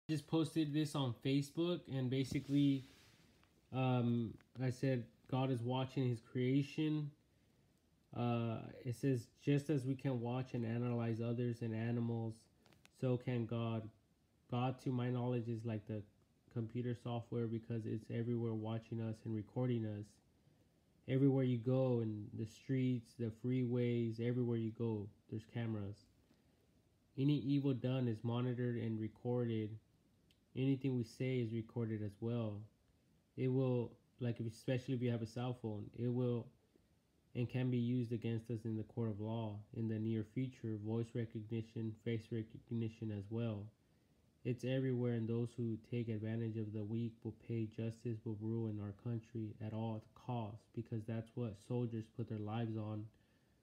Just posted this on Facebook, and basically I said God is watching his creation. It says, just as we can watch and analyze others and animals, so can God. God, to my knowledge, is like the computer software because it's everywhere watching us and recording us. Everywhere you go, in the streets, the freeways, everywhere you go, there's cameras. Any evil done is monitored and recorded. Anything we say is recorded as well. It will, like, especially if you have a cell phone, it will and can be used against us in the court of law in the near future. Voice recognition, face recognition as well. It's everywhere, and those who take advantage of the weak will pay. Justice will rule in our country at all costs, because that's what soldiers put their lives on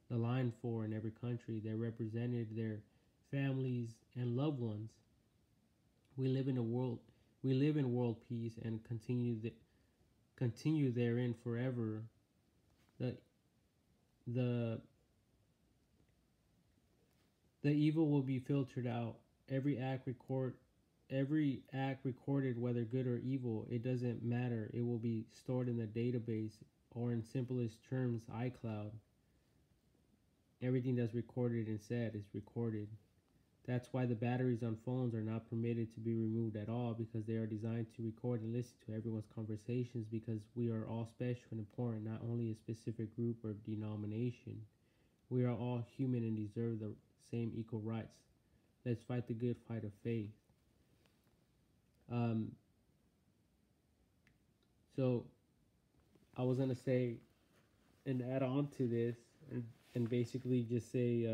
the line for in every country. They represented their families and loved ones. We live in world peace and continue therein forever. The the evil will be filtered out. Every act recorded, whether good or evil, it doesn't matter. It will be stored in the database, or in simplest terms, iCloud. Everything that's recorded and said is recorded. That's why the batteries on phones are not permitted to be removed at all, because they are designed to record and listen to everyone's conversations, because we are all special and important, not only a specific group or denomination. We are all human and deserve the same equal rights. Let's fight the good fight of faith. So I was going to say and add on to this, and basically just say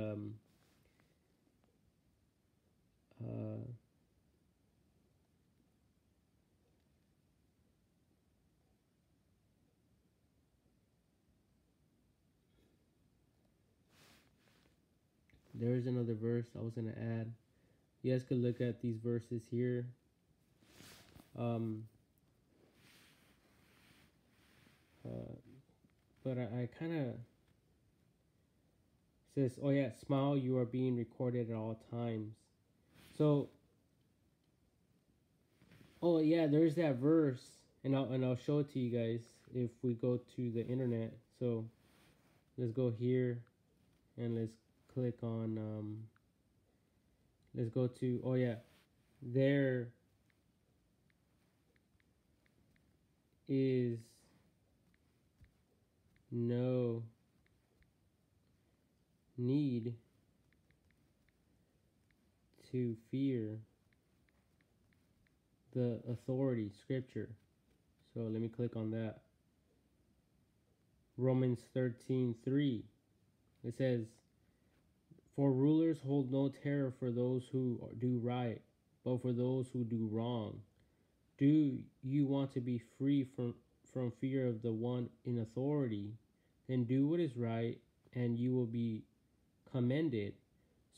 there is another verse I was going to add. You guys could look at these verses here. But I kind of says, oh yeah, smile, you are being recorded at all times. So, oh yeah, there's that verse, and I'll show it to you guys if we go to the internet. So let's go here, and let's click on let's go to, oh yeah, there is no need to fear the authority, scripture. So let me click on that. Romans 13:3. It says, for rulers hold no terror for those who do right, but for those who do wrong. Do you want to be free from fear of the one in authority? Then do what is right, and you will be commended.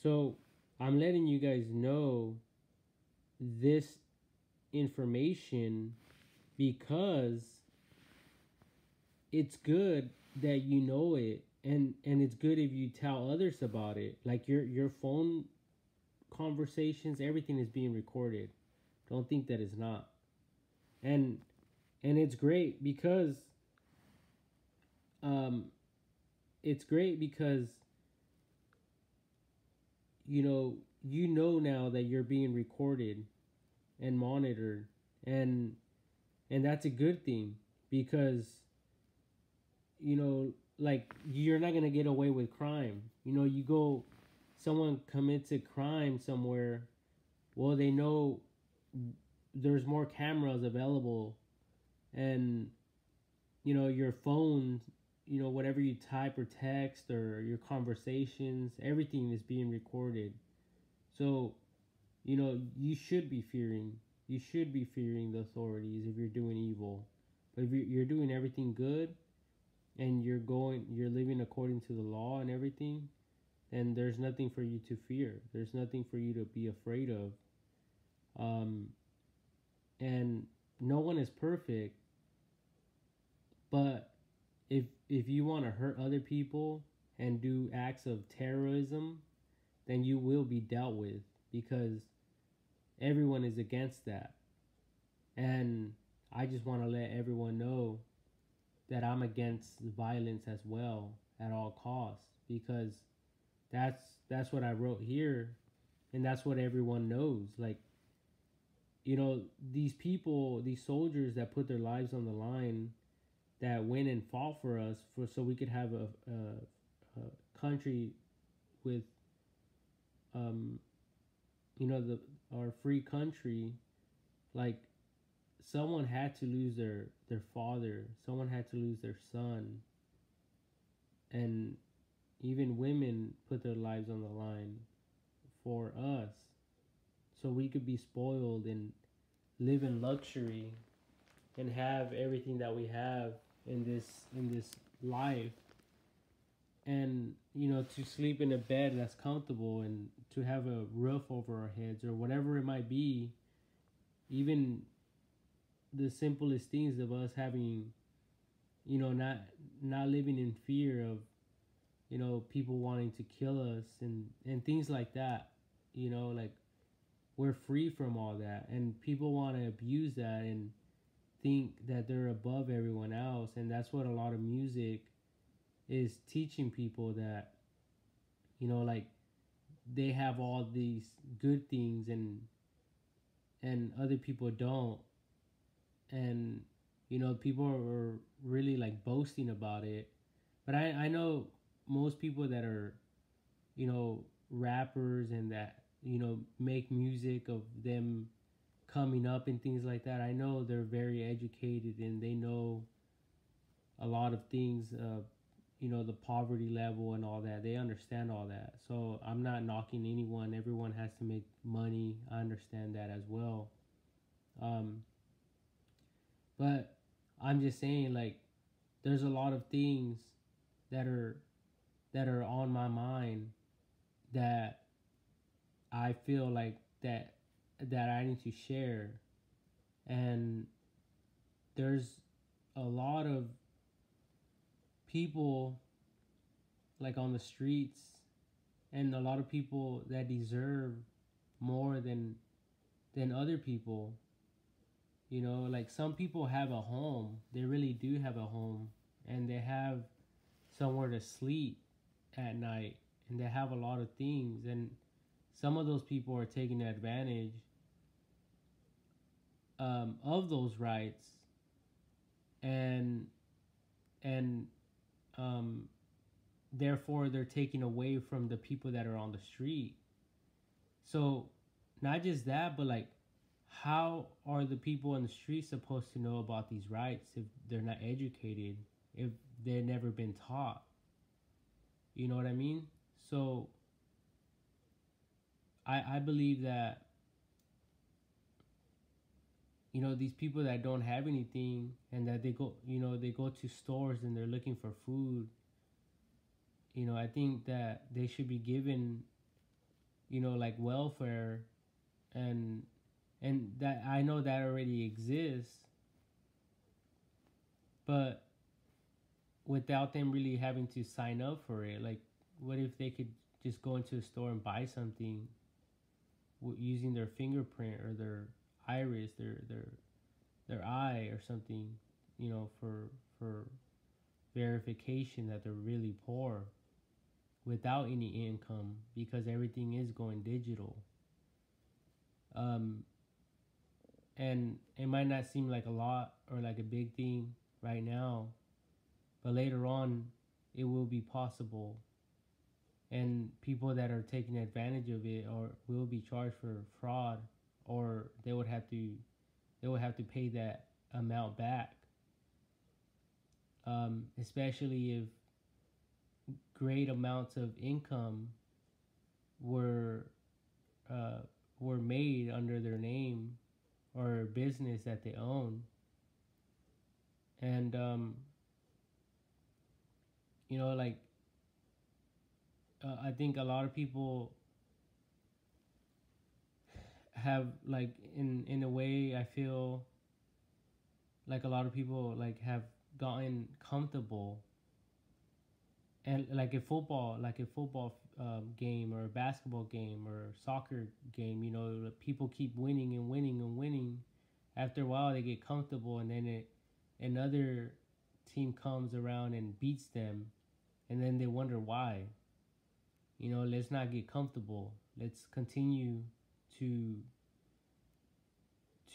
So I'm letting you guys know this information because it's good that you know it, and it's good if you tell others about it. Like your phone conversations, everything is being recorded. Don't think that it's not. And it's great because you know now that you're being recorded and monitored, and that's a good thing, because like, you're not going to get away with crime. Someone commits a crime somewhere, well, they know there's more cameras available, and your phone, whatever you type or text or your conversations, everything is being recorded. So you should be fearing the authorities if you're doing evil. But if you're doing everything good, and you're living according to the law and everything, then there's nothing for you to fear. There's nothing for you to be afraid of. And no one is perfect, but if you want to hurt other people and do acts of terrorism, then you will be dealt with, because everyone is against that. And I just want to let everyone know that I'm against violence as well at all costs, because that's what I wrote here, and that's what everyone knows. Like, you know, these people, these soldiers that put their lives on the line, that went and fought for us, for so we could have a country with, um, you know, the our free country. Like, someone had to lose their father, someone had to lose their son, and even women put their lives on the line for us, so we could be spoiled and live in luxury and have everything that we have in this life. And, you know, to sleep in a bed that's comfortable, and to have a roof over our heads, or whatever it might be. Even the simplest things of us having, you know, not living in fear of, you know, people wanting to kill us, and things like that. You know, like, we're free from all that, and people want to abuse that and think that they're above everyone else. And that's what a lot of music is teaching people, that, you know, like, they have all these good things, and other people don't. And, you know, people are really like boasting about it. But I know most people that are, you know, rappers, and that, you know, make music of them coming up and things like that. I know they're very educated, and they know a lot of things, you know, the poverty level and all that. They understand all that. So I'm not knocking anyone. Everyone has to make money. I understand that as well. Um, but I'm just saying, like, there's a lot of things that are on my mind, that I feel like that I need to share. And there's a lot of people, like, on the streets, and a lot of people that deserve more than other people. You know, like, some people have a home. They really do have a home, and they have somewhere to sleep at night, and they have a lot of things. And some of those people are taking advantage, of those rights, and and um, therefore they're taking away from the people that are on the street. So, not just that, but, like, how are the people on the street supposed to know about these rights if they're not educated, if they've never been taught? You know what I mean? So I believe that, you know, these people that don't have anything, and that they go, you know, they go to stores and they're looking for food. You know, I think that they should be given, you know, like, welfare, and that, I know that already exists, but without them really having to sign up for it. Like, what if they could just go into a store and buy something, using their fingerprint, or their iris, their eye, or something, you know, for verification that they're really poor, without any income, because everything is going digital. Um, and it might not seem like a lot, or like a big thing right now, but later on, it will be possible, and people that are taking advantage of it, or will be charged for fraud, or they would have to pay that amount back. Especially if great amounts of income were uh, were made under their name, or business that they own. And, you know, like, I think a lot of people have, like, in a way, I feel like a lot of people, like, have gotten comfortable. And, like, a football game or a basketball game or a soccer game. You know, people keep winning and winning and winning. After a while, they get comfortable, and then another team comes around and beats them, and then they wonder why. You know, let's not get comfortable. Let's continue to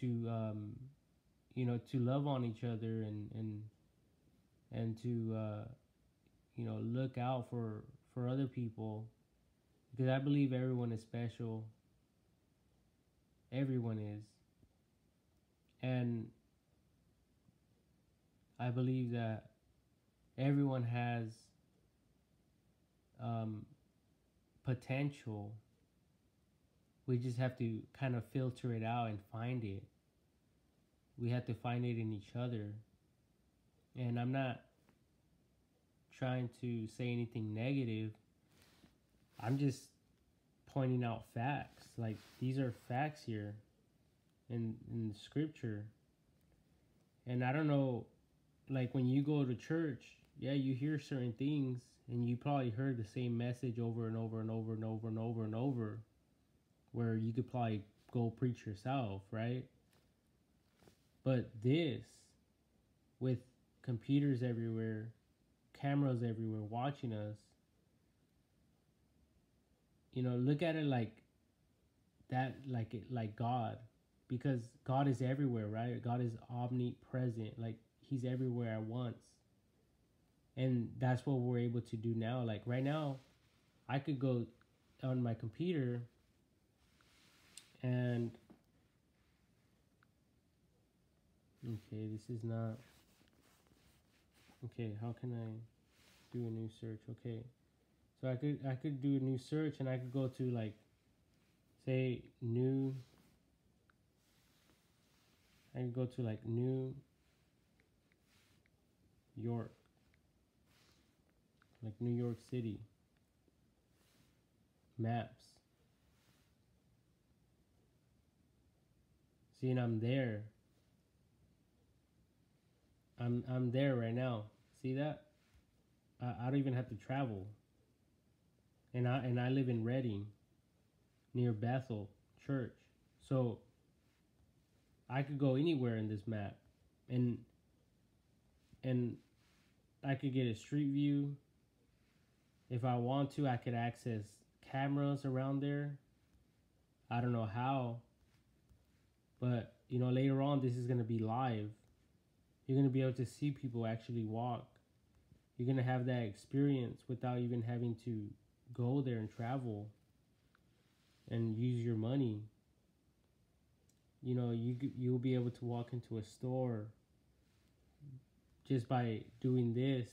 you know, to love on each other, and to you know, look out for other people, because I believe everyone is special. Everyone is. And I believe that everyone has um, potential. We just have to kind of filter it out and find it. We have to find it in each other. And I'm not trying to say anything negative. I'm just pointing out facts. Like, these are facts here in scripture. And I don't know, like, when you go to church, yeah, you hear certain things, and you probably heard the same message over and over and over and over and over and over, where you could probably go preach yourself, right? But this, with computers everywhere, cameras everywhere watching us, you know, look at it like that, like God, because God is everywhere, right? God is omnipresent, like he's everywhere at once. And that's what we're able to do now. Like right now, I could go on my computer and okay, this is not okay. How can I do a new search? Okay, so I could do a new search, and I could go to, like, say New. I could go to like New York, like New York City maps. See, and I'm there. I'm there right now. See that? I don't even have to travel. And I live in Reading, near Bethel Church. So I could go anywhere in this map, and and I could get a street view. If I want to, I could access cameras around there. I don't know how, but you know, later on this is gonna be live. You're gonna be able to see people actually walk. You're gonna have that experience without even having to go there and travel and use your money. You know, you'll be able to walk into a store just by doing this,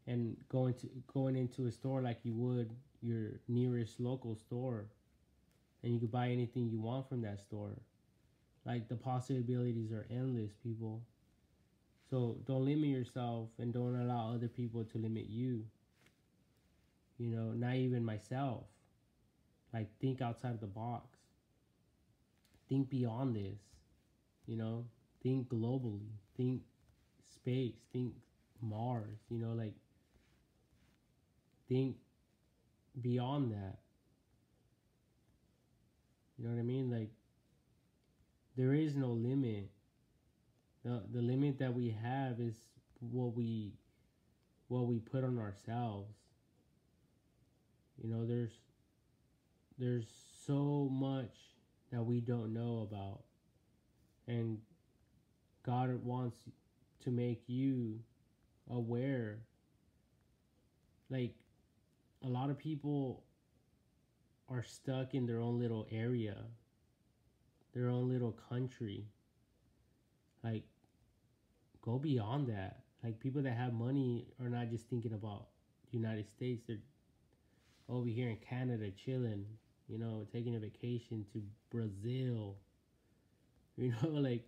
and going into a store like you would your nearest local store, and you could buy anything you want from that store. Like, the possibilities are endless, people. So don't limit yourself, and don't allow other people to limit you. You know, not even myself. Like, think outside the box. Think beyond this. You know, think globally. Think space. Think Mars. You know, like, think beyond that. You know what I mean? Like, there is no limit. The limit that we have is what we put on ourselves. You know, there's so much that we don't know about, and God wants to make you aware. Like, a lot of people are stuck in their own little area, their own little country. Like, go beyond that. Like, people that have money are not just thinking about the United States. They're over here in Canada chilling, you know, taking a vacation to Brazil. You know, like,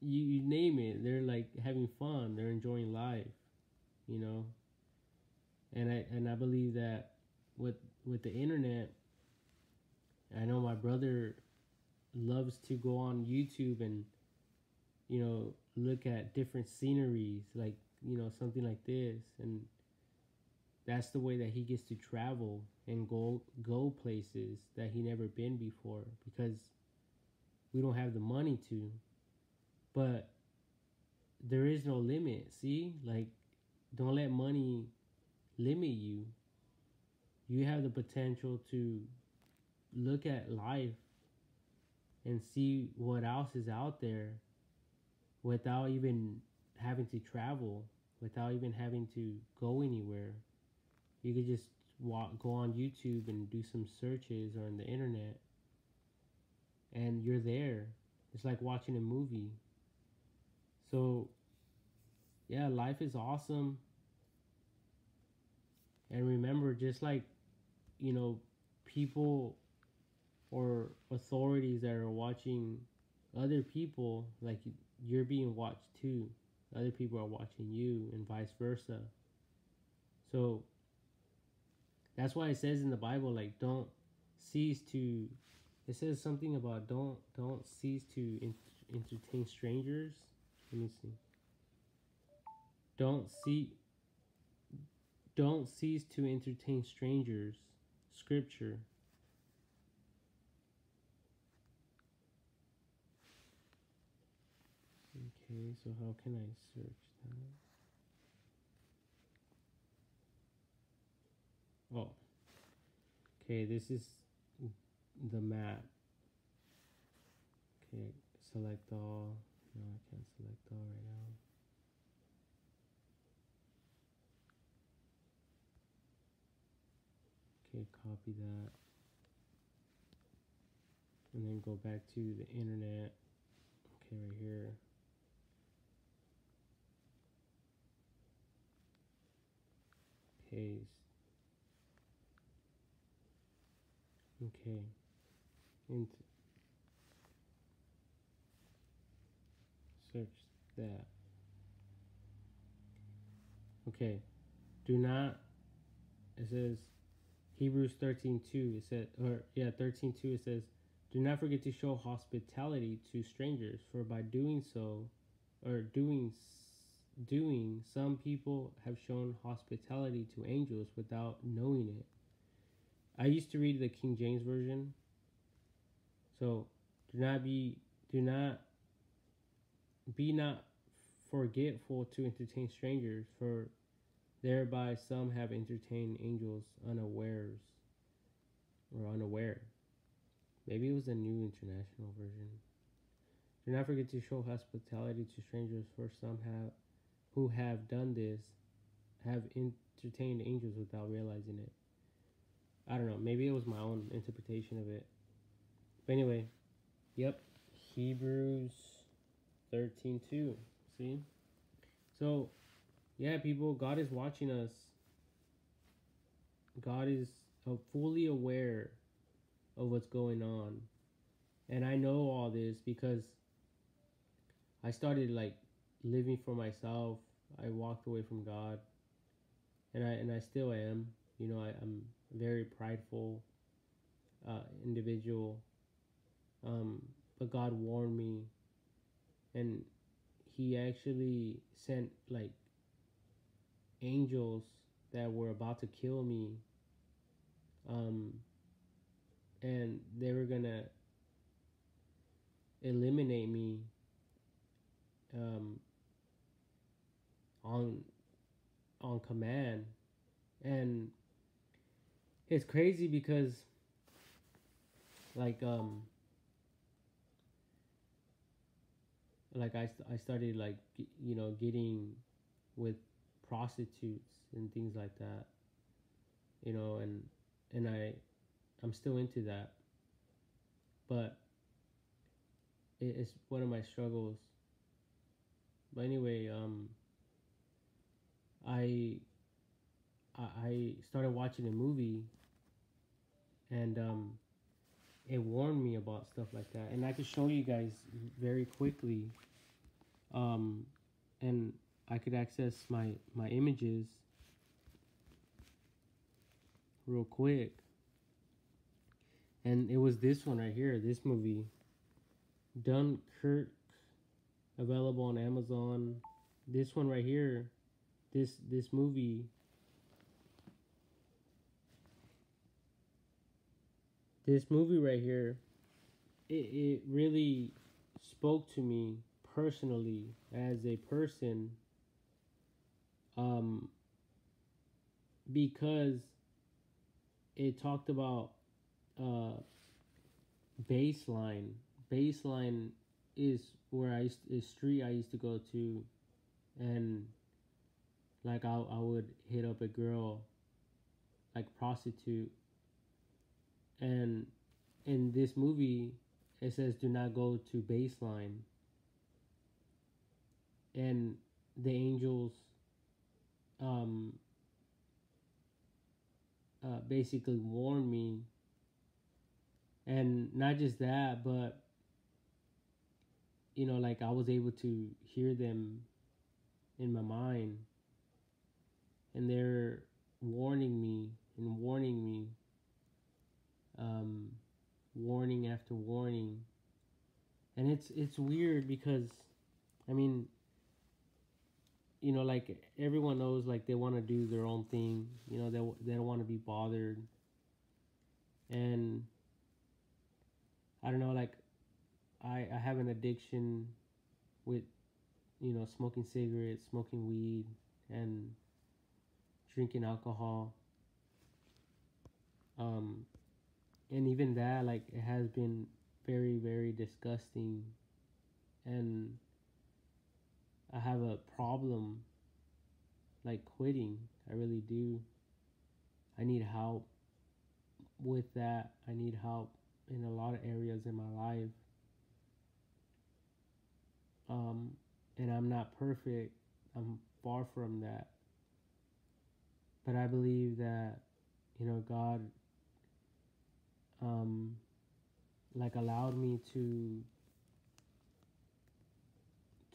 you name it. They're like having fun. They're enjoying life, you know. And I believe that with the internet, I know my brother loves to go on YouTube and, you know, look at different sceneries, like, you know, something like this, and that's the way that he gets to travel and go places that he never been before, because we don't have the money to. But there is no limit. See, like, don't let money limit you. You have the potential to look at life and see what else is out there without even having to travel, without even having to go anywhere. You could just go on YouTube and do some searches or on the internet, and you're there. It's like watching a movie. So, yeah, life is awesome. And remember, just like, people or authorities that are watching other people, like, you're being watched too. Other people are watching you, and vice versa. So that's why it says in the Bible, like, don't cease to. It says something about don't cease to entertain strangers. Let me see. Don't see. Don't cease to entertain strangers. Scripture. Okay, so how can I search that? Oh, okay, this is the map. Okay, select all. No, I can't select all right now. Okay, copy that. And then go back to the internet. Okay, right here. Paste. Okay. Search that. Okay. Do not. It says Hebrews 13:2. It said, 13:2. It says, "Do not forget to show hospitality to strangers, for by doing so, or doing, some people have shown hospitality to angels without knowing it." I used to read the King James version. So, do not be not forgetful to entertain strangers, for thereby some have entertained angels unawares or unaware. Maybe it was a new international version. Do not forget to show hospitality to strangers, for some who have done this have entertained angels without realizing it. I don't know. Maybe it was my own interpretation of it. But anyway, yep. Hebrews 13:2. See? So, yeah, people, God is watching us. God is fully aware of what's going on. And I know all this because I started, like, living for myself. I walked away from God, and I still am. I'm a very prideful individual. But God warned me, and He actually sent, like, angels that were about to kill me, and they were gonna eliminate me, on command. And it's crazy because, like, I started, like, getting with prostitutes and things like that, and I'm still into that, but it's one of my struggles. But anyway, I started watching a movie, and it warned me about stuff like that, and I could show you guys very quickly, and I could access my images real quick. And it was this one right here, this movie, Dunkirk, available on Amazon. This one right here, this movie this movie right here, it really spoke to me personally as a person, um, because it talked about uh, baseline. Baseline is where is street I used to go to, and like I would hit up a girl, like prostitute, and in this movie it says do not go to baseline, and the angels um basically warned me, and not just that, but like I was able to hear them in my mind, and they're warning me and warning me, um, warning after warning, and it's weird because, I mean, like everyone knows, like they want to do their own thing, they don't want to be bothered, and I don't know, like I have an addiction with smoking cigarettes, smoking weed, and drinking alcohol. Um, and even that, like, it has been very, very disgusting, and I have a problem, like, quitting. I really do. I need help with that. I need help in a lot of areas in my life. Um, and I'm not perfect. I'm far from that. But I believe that, God, um, like, allowed me to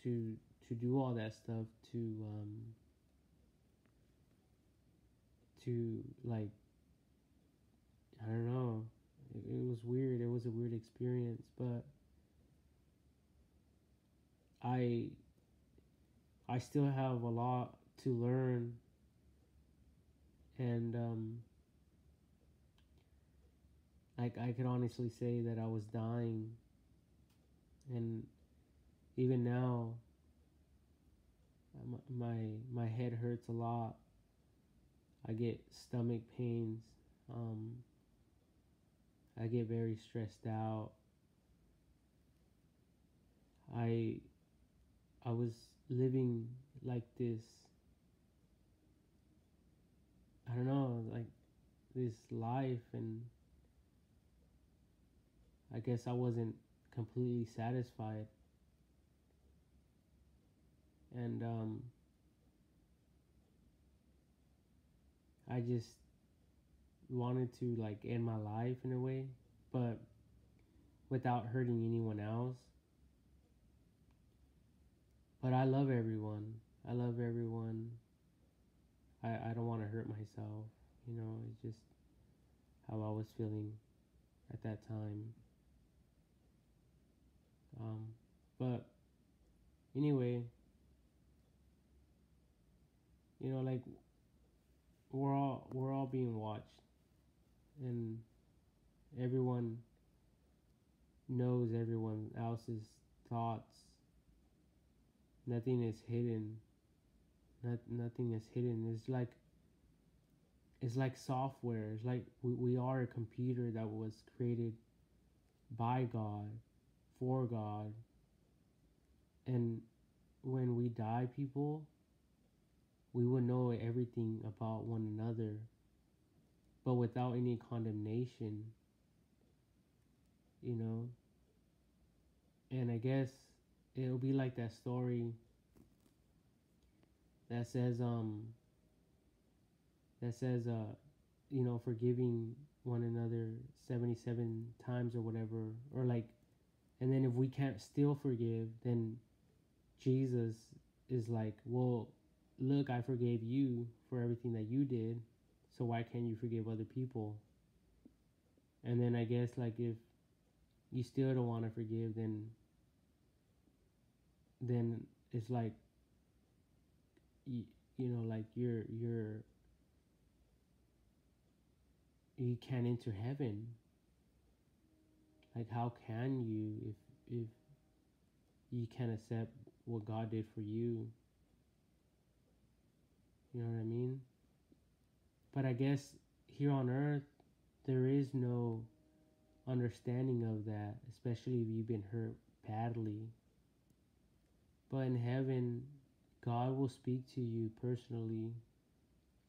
to do all that stuff, to like, I don't know, it was weird. It was a weird experience, but I I still have a lot to learn, and like I could honestly say that I was dying, and even now, my head hurts a lot. I get stomach pains. Um, I get very stressed out. I I was living like this. I don't know, like this life, and I guess I wasn't completely satisfied, and I just wanted to like end my life in a way, but without hurting anyone else. But I love everyone. I love everyone. I don't want to hurt myself. It's just how I was feeling at that time. Um, but anyway, like we're all being watched, and everyone knows everyone else's thoughts. Nothing is hidden. Nothing is hidden. It's like software. It's like we are a computer that was created by God, for God. And when we die, people, we will know everything about one another, but without any condemnation, you know. And I guess it'll be like that story that says forgiving one another 77 times or whatever, or like, and then if we can't still forgive, then Jesus is like, well, look, I forgave you for everything that you did, so why can't you forgive other people? And then I guess, like, if you still don't want to forgive, then it's like, like you can't enter heaven. Like, how can you if you can't accept what God did for you? You know what I mean? But I guess here on earth, there is no understanding of that, especially if you've been hurt badly. But in heaven, God will speak to you personally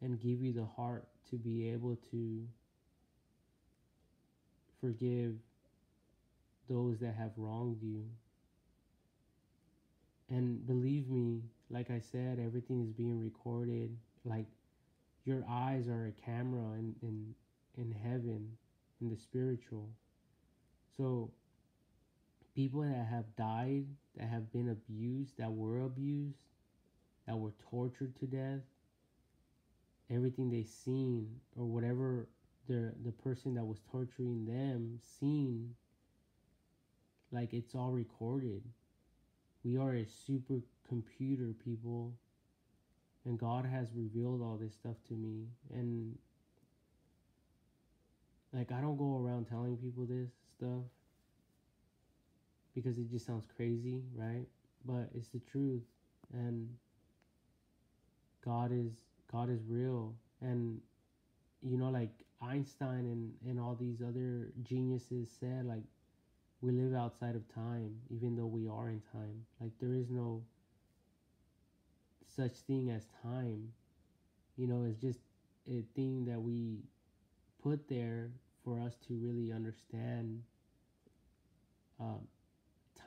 and give you the heart to be able to forgive those that have wronged you. And believe me, like I said, everything is being recorded. Like, your eyes are a camera in heaven, in the spiritual. So people that have died, that have been abused, that were tortured to death, everything they seen, or whatever the person that was torturing them seen, like, it's all recorded. We are a supercomputer, people, and God has revealed all this stuff to me. And like, I don't go around telling people this stuff because it just sounds crazy, right? But it's the truth. And God is God is real. And like Einstein and all these other geniuses said, like, we live outside of time, even though we are in time. Like, there is no such thing as time. It's just a thing that we put there for us to really understand uh,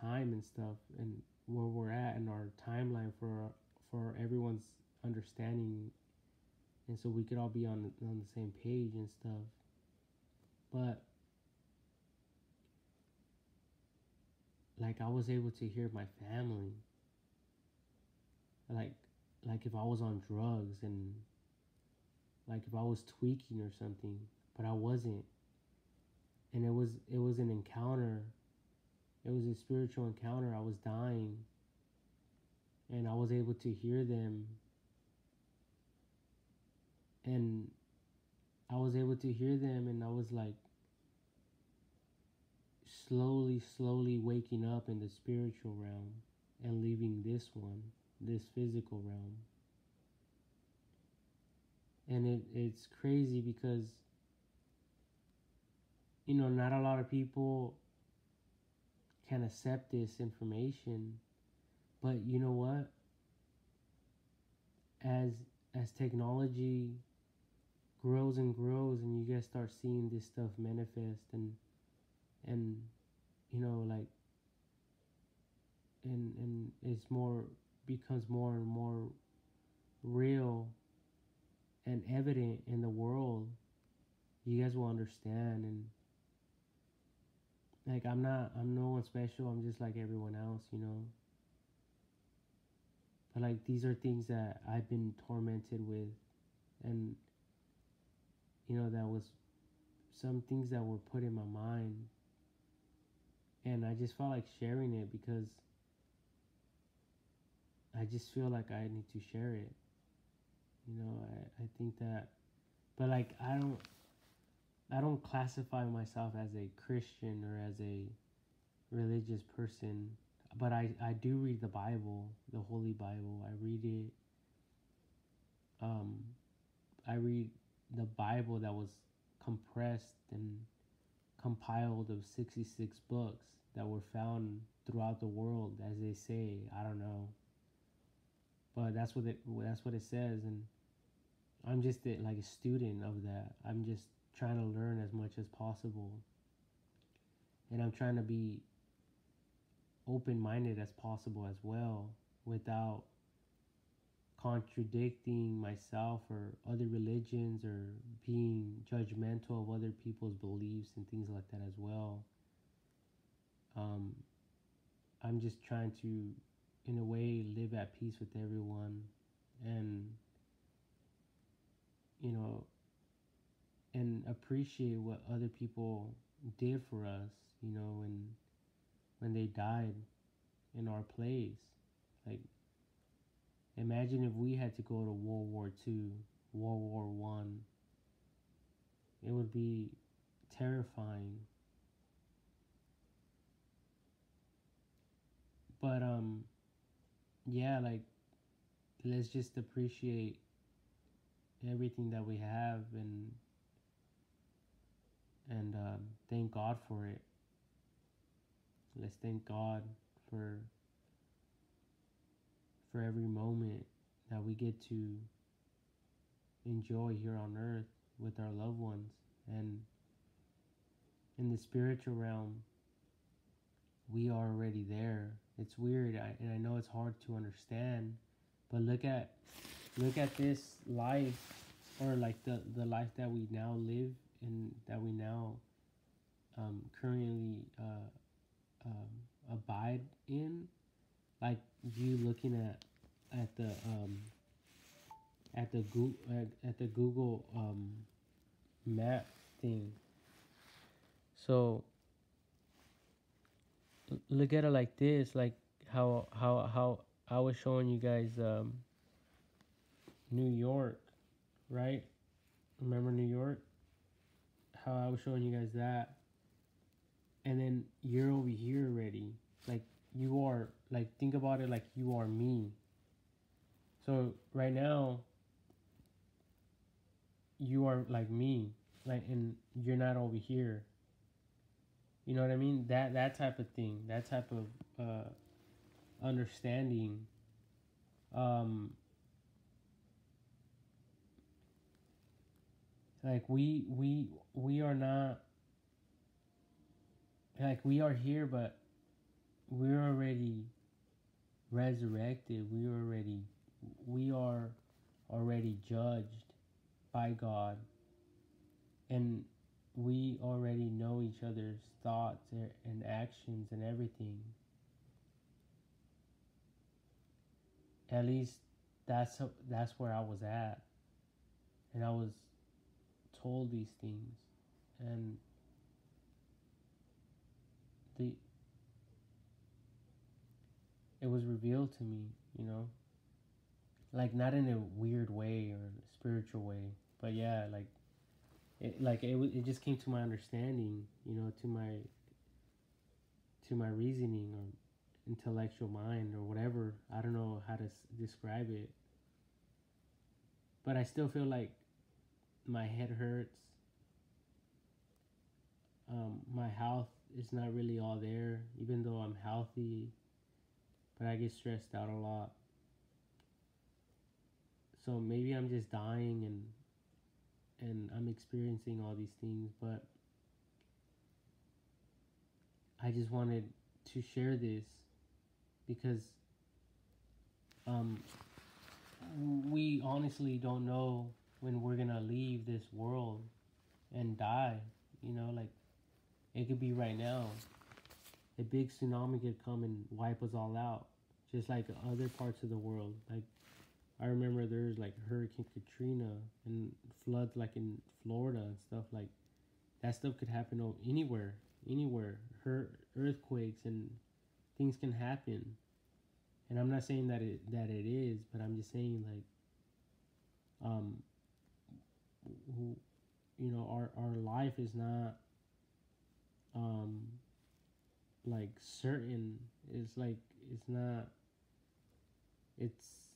time and stuff, and where we're at in our timeline for everyone's understanding, and so we could all be on the same page and stuff. But like, I was able to hear my family, like if I was on drugs, and like if I was tweaking or something, but I wasn't. And it was an encounter. It was a spiritual encounter. I was dying, and I was able to hear them, and and I was like slowly waking up in the spiritual realm and leaving this physical realm. And it's crazy because not a lot of people can accept this information. But you know what? As technology grows and grows, and you guys start seeing this stuff manifest, and like, and it's more becomes more and more real and evident in the world, you guys will understand. And like, I'm no one special. I'm just like everyone else. But like, these are things that I've been tormented with, and that was some things that were put in my mind, and I just felt like sharing it because I just feel like I need to share it. I think that, but like, I don't classify myself as a Christian or as a religious person, but I do read the Bible, the Holy Bible. I read it. Um, I read the Bible that was compressed and compiled of 66 books that were found throughout the world, as they say. I don't know, but that's what it says, and I'm just like a student of that. I'm just trying to learn as much as possible, and I'm trying to be open-minded as possible as well, without contradicting myself or other religions, or being judgmental of other people's beliefs and things like that as well. um, I'm just trying to, in a way, live at peace with everyone, and you know and appreciate what other people did for us, when they died in our place. Like, imagine if we had to go to World War II, World War One. It would be terrifying. But yeah, like let's just appreciate everything that we have, and thank God for it. Let's thank God for for every moment that we get to enjoy here on earth with our loved ones. And in the spiritual realm, we are already there. It's weird, and I know it's hard to understand, but look at this life, or like the life that we now live and that we now currently abide in. Like you looking at the at the Google map thing. So look at it like this, like how I was showing you guys New York, right? Remember New York? How I was showing you guys that, and then you're over here already. Like you are, like think about it like you are me. So right now you are like me, like, and you're not over here. You know what I mean? That type of thing, that type of understanding. Um, like we are not, like we are here, but we're already resurrected. We are already judged by God, and we already know each other's thoughts and actions and everything. At least that's where I was at, and I was told these things, and the it was revealed to me, you know, like not in a weird way or spiritual way, but yeah, it just came to my understanding, you know, to my reasoning or intellectual mind or whatever. I don't know how to describe it, but I still feel like my head hurts. My health is not really all there, even though I'm healthy, but I get stressed out a lot. So maybe I'm just dying, and I'm experiencing all these things, but I just wanted to share this because um, we honestly don't know when we're gonna leave this world and die. You know, like it could be right now. A big tsunami could come and wipe us all out, just like other parts of the world. Like I remember there's like Hurricane Katrina and floods like in Florida and stuff. Like that stuff could happen anywhere, anywhere. Earthquakes and things can happen. And I'm not saying that it is, but I'm just saying like um, you know, our life is not um like certain. It's like it's not. It's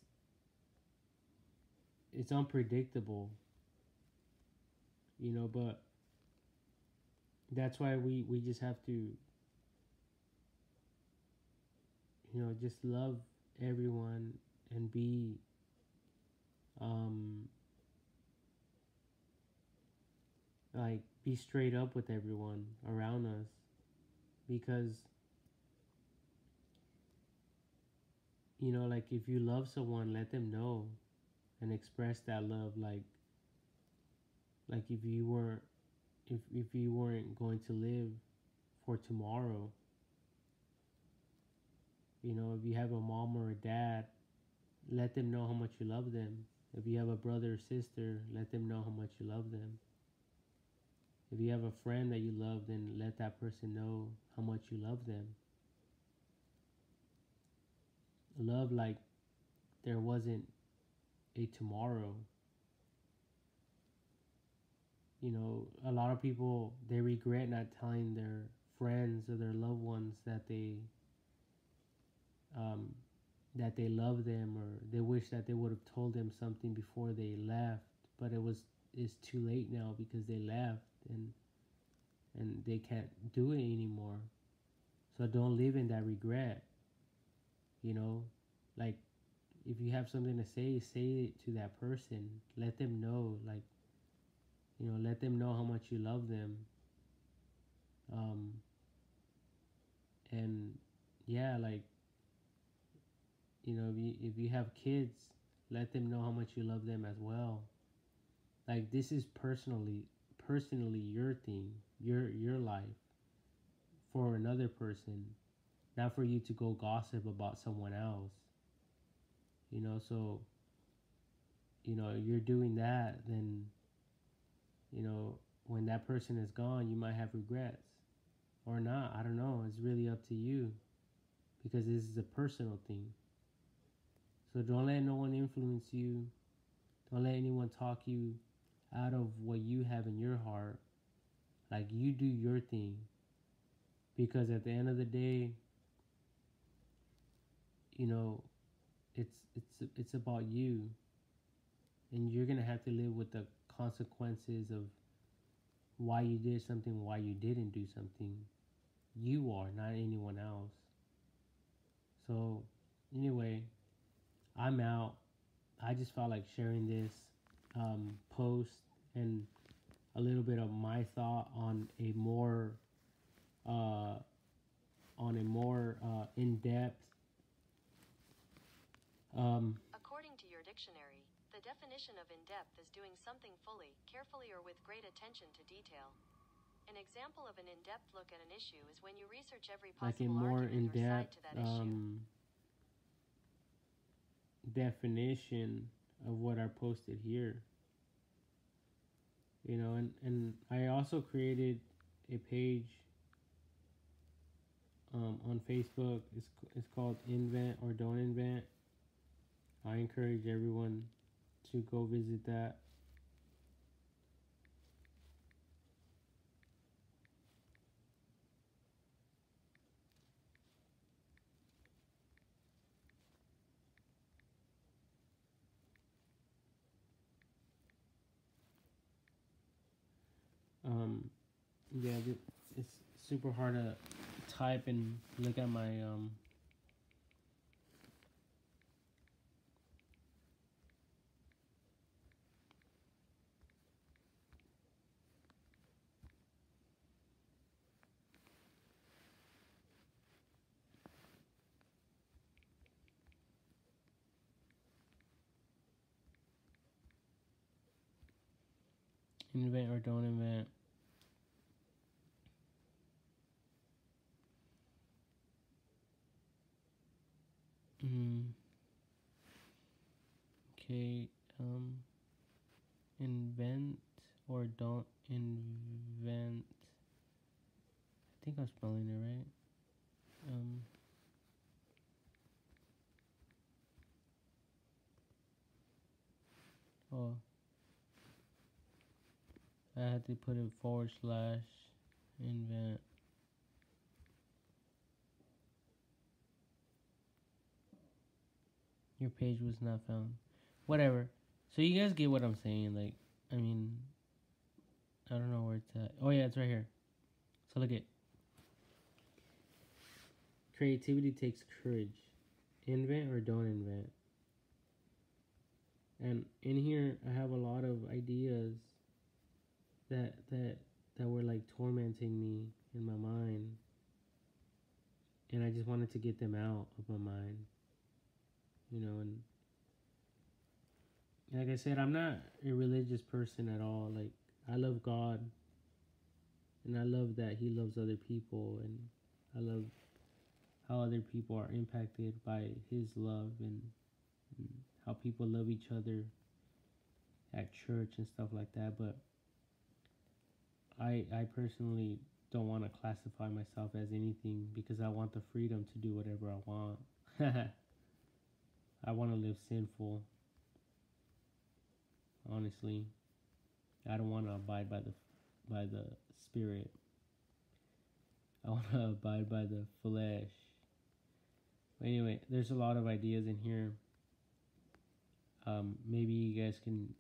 it's unpredictable, you know. But that's why we just have to, you know, just love everyone and be um like be straight up with everyone around us, because you know, like if you love someone, let them know and express that love. Like if you were, if you weren't going to live for tomorrow, you know, if you have a mom or a dad, let them know how much you love them. If you have a brother or sister, let them know how much you love them. If you have a friend that you love, then let that person know how much you love them. Love like there wasn't a tomorrow. You know, a lot of people, they regret not telling their friends or their loved ones that that they love them, or they wish that they would have told them something before they left, but it's too late now because they left, and they can't do it anymore. So don't live in that regret. You know, like, if you have something to say it to that person. Let them know, like, let them know how much you love them. Um, and yeah, like, if you have kids, let them know how much you love them as well. Like, this is personally your thing, your life, for another person, not for you to go gossip about someone else. So you're doing that, then when that person is gone, you might have regrets or not. I don't know. It's really up to you, because this is a personal thing. So don't let no one influence you. Don't let anyone talk you out of what you have in your heart. Like, you do your thing, because at the end of the day, you know, it's about you, and you're gonna have to live with the consequences of why you did something, why you didn't do something. You are, not anyone else. So anyway, I'm out. I just felt like sharing this post and a little bit of my thought on a more in-depth. According to your dictionary, the definition of in-depth is doing something fully, carefully, or with great attention to detail. An example of an in-depth look at an issue is when you research every Like a possible more argument or side in-depth to that issue. definition of what I posted here. And I also created a page on Facebook. It's called Invent or Don't Invent. I encourage everyone to go visit that. Um, yeah, it's super hard to type and look at my invent or don't invent. Mm, okay. Invent or don't invent. I think I'm spelling it right. Um, oh, I had to put it / invent. Your page was not found. Whatever. So you guys get what I'm saying. Like, I mean, I don't know where it's at. Oh yeah, it's right here. So look at, creativity takes courage. Invent or don't invent. And in here, I have a lot of ideas that were like tormenting me in my mind, and I just wanted to get them out of my mind. And like I said, I'm not a religious person at all. Like, I love God, and I love that He loves other people, and I love how other people are impacted by His love, and how people love each other at church and stuff like that. But I personally don't want to classify myself as anything, because I want the freedom to do whatever I want. I want to live sinful. Honestly, I don't want to abide by the spirit. I want to abide by the flesh. Anyway, there's a lot of ideas in here. Maybe you guys can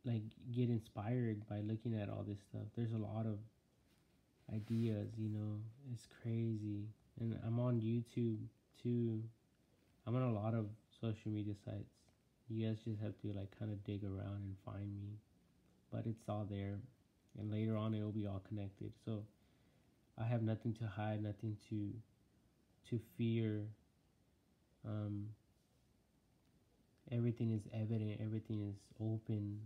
like get inspired by looking at all this stuff. There's a lot of ideas, you know. It's crazy. And I'm on YouTube too. I'm on a lot of social media sites. You guys just have to like kind of dig around and find me. But it's all there. And later on it will be all connected. So I have nothing to hide, nothing to fear. Um, everything is evident, everything is open,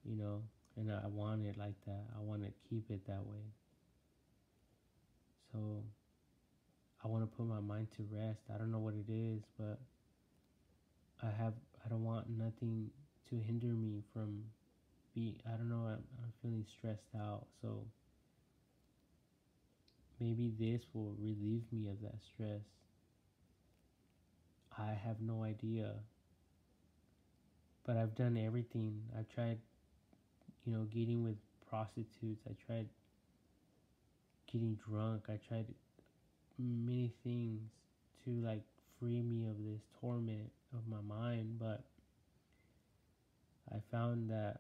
you know, and I want it like that. I want to keep it that way. So I want to put my mind to rest. I don't know what it is, but I don't want nothing to hinder me from I don't know, I'm feeling stressed out. So maybe this will relieve me of that stress. I have no idea. But I've done everything. I've tried, you know, getting with prostitutes. I tried getting drunk. I tried many things to like free me of this torment of my mind. But I found that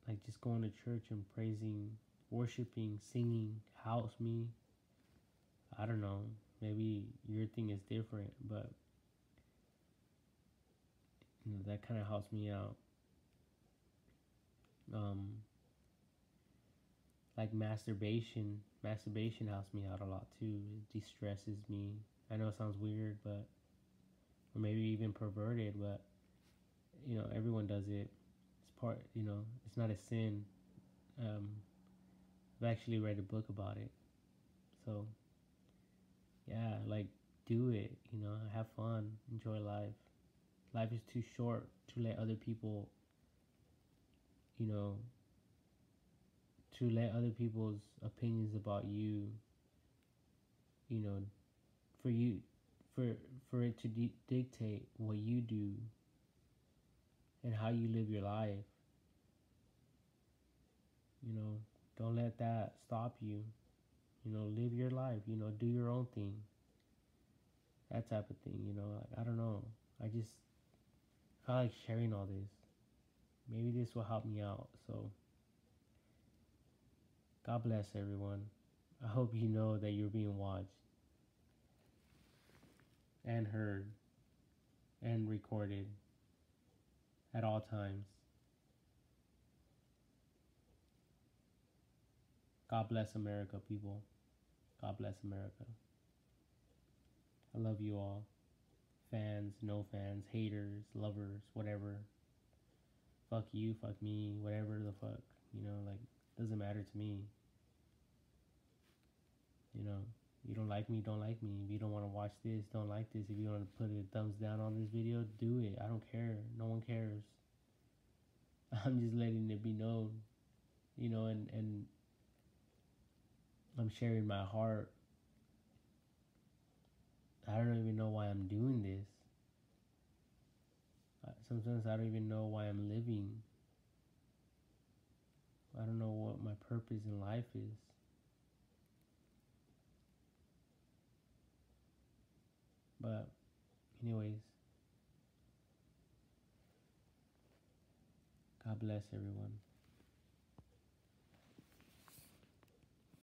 like just going to church and praising, worshiping, singing helps me. I don't know. Maybe your thing is different, but you know, that kind of helps me out. Like masturbation helps me out a lot too. It de-stresses me. I know it sounds weird, but or maybe even perverted, but you know, everyone does it. It's part, you know, it's not a sin. um, I've actually read a book about it. So yeah, like do it, you know, have fun, enjoy life. Life is too short to let other people, you know, to let other people's opinions about you, you know, for you, for for it to dictate what you do and how you live your life. You know, don't let that stop you. You know, live your life. You know, do your own thing. That type of thing. You know, like, I don't know. I just felt like sharing all this. Maybe this will help me out. So, God bless everyone. I hope you know that you're being watched and heard and recorded at all times. God bless America, people. God bless America. I love you all. Fans, no fans, haters, lovers, whatever. Fuck you, fuck me, whatever the fuck. You know, like, doesn't matter to me. You know, you don't like me, don't like me. If you don't want to watch this, don't like this. If you want to put a thumbs down on this video, do it. I don't care. No one cares. I'm just letting it be known. You know, and I'm sharing my heart. I don't even know why I'm doing this. Sometimes I don't even know why I'm living. I don't know what my purpose in life is. But, anyways, God bless everyone.